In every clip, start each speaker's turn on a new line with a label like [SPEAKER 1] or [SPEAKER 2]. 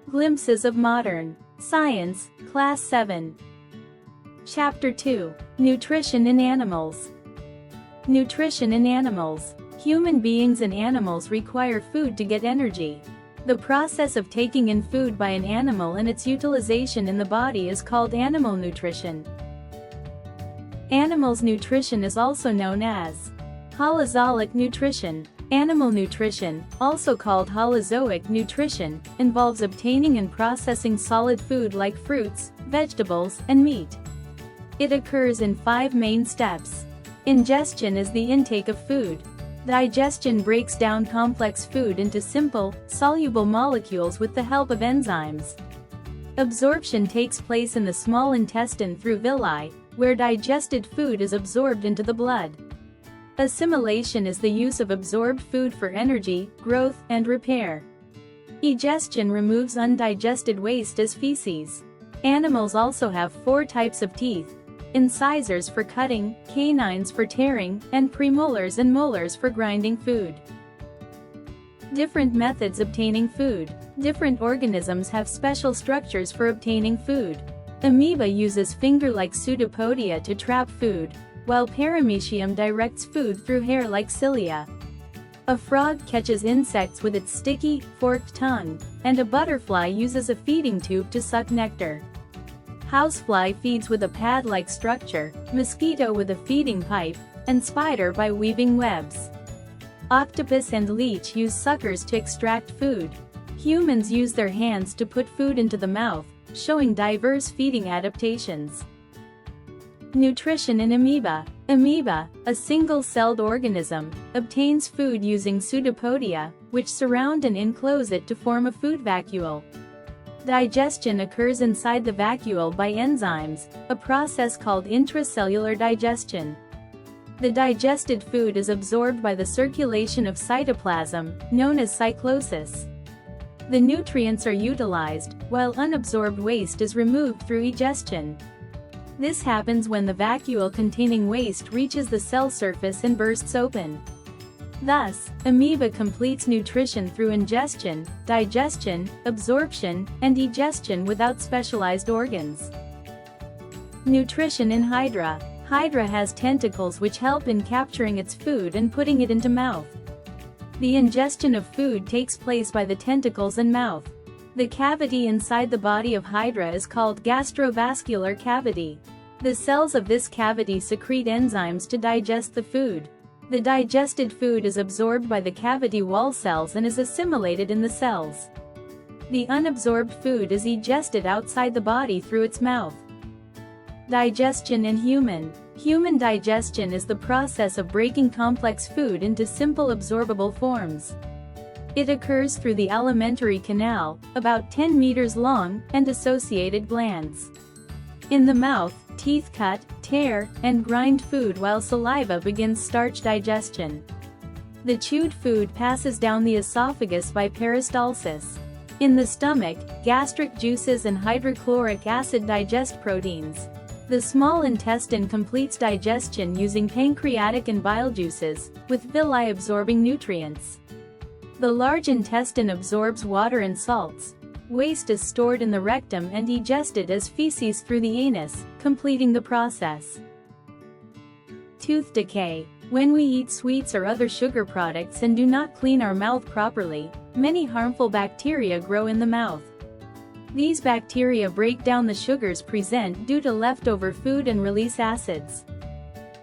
[SPEAKER 1] Glimpses of Modern Science, Class 7. Chapter 2. Nutrition in Animals. Nutrition in Animals. Human beings and animals require food to get energy. The process of taking in food by an animal and its utilization in the body is called animal nutrition. Animals' nutrition is also known as holozoic nutrition. Animal nutrition, also called holozoic nutrition, involves obtaining and processing solid food like fruits, vegetables, and meat. It occurs in 5 main steps. Ingestion is the intake of food. Digestion breaks down complex food into simple, soluble molecules with the help of enzymes. Absorption takes place in the small intestine through villi, where digested food is absorbed into the blood. Assimilation is the use of absorbed food for energy, growth, and repair. Egestion removes undigested waste as feces. Animals also have 4 types of teeth: incisors for cutting, canines for tearing, and premolars and molars for grinding food. Different methods obtaining food. Different organisms have special structures for obtaining food. Amoeba uses finger-like pseudopodia to trap food, while Paramecium directs food through hair-like cilia. A frog catches insects with its sticky, forked tongue, and a butterfly uses a feeding tube to suck nectar. Housefly feeds with a pad-like structure, mosquito with a feeding pipe, and spider by weaving webs. Octopus and leech use suckers to extract food. Humans use their hands to put food into the mouth, showing diverse feeding adaptations. Nutrition in amoeba. Amoeba, a single-celled organism, obtains food using pseudopodia, which surround and enclose it to form a food vacuole. Digestion occurs inside the vacuole by enzymes, a process called intracellular digestion. The digested food is absorbed by the circulation of cytoplasm, known as cyclosis. The nutrients are utilized, while unabsorbed waste is removed through egestion. This happens when the vacuole containing waste reaches the cell surface and bursts open. Thus, amoeba completes nutrition through ingestion, digestion, absorption, and egestion without specialized organs. Nutrition in Hydra. Hydra has tentacles which help in capturing its food and putting it into mouth. The ingestion of food takes place by the tentacles and mouth. The cavity inside the body of Hydra is called gastrovascular cavity. The cells of this cavity secrete enzymes to digest the food. The digested food is absorbed by the cavity wall cells and is assimilated in the cells. The unabsorbed food is egested outside the body through its mouth. Digestion in human. Human digestion is the process of breaking complex food into simple absorbable forms. It occurs through the alimentary canal, about 10 meters long, and associated glands. In the mouth, teeth cut, tear, and grind food while saliva begins starch digestion. The chewed food passes down the esophagus by peristalsis. In the stomach, gastric juices and hydrochloric acid digest proteins. The small intestine completes digestion using pancreatic and bile juices, with villi absorbing nutrients. The large intestine absorbs water and salts. Waste is stored in the rectum and egested as feces through the anus, completing the process. Tooth decay. When we eat sweets or other sugar products and do not clean our mouth properly, many harmful bacteria grow in the mouth. These bacteria break down the sugars present due to leftover food and release acids.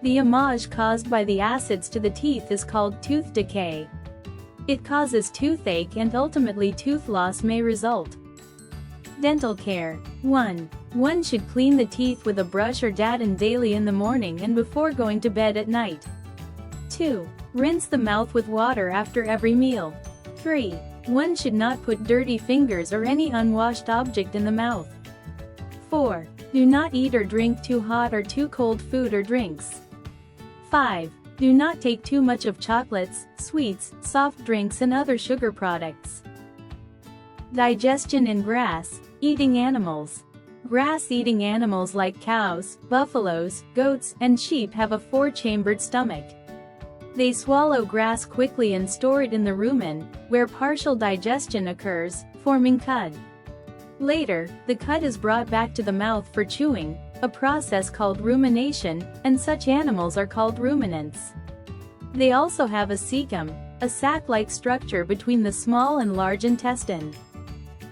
[SPEAKER 1] The damage caused by the acids to the teeth is called tooth decay. It causes toothache and ultimately tooth loss may result. Dental care. 1. One should clean the teeth with a brush or daden daily in the morning and before going to bed at night. 2. Rinse the mouth with water after every meal. 3. One should not put dirty fingers or any unwashed object in the mouth. 4. Do not eat or drink too hot or too cold food or drinks. 5. Do not take too much of chocolates, sweets, soft drinks and other sugar products. Digestion in grass-eating animals. Grass-eating animals like cows, buffaloes, goats, and sheep have a 4-chambered stomach. They swallow grass quickly and store it in the rumen, where partial digestion occurs, forming cud. Later, the cud is brought back to the mouth for chewing, a process called rumination, and such animals are called ruminants. They also have a cecum, a sac-like structure between the small and large intestine.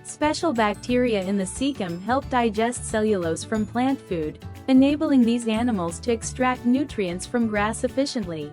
[SPEAKER 1] Special bacteria in the cecum help digest cellulose from plant food, enabling these animals to extract nutrients from grass efficiently.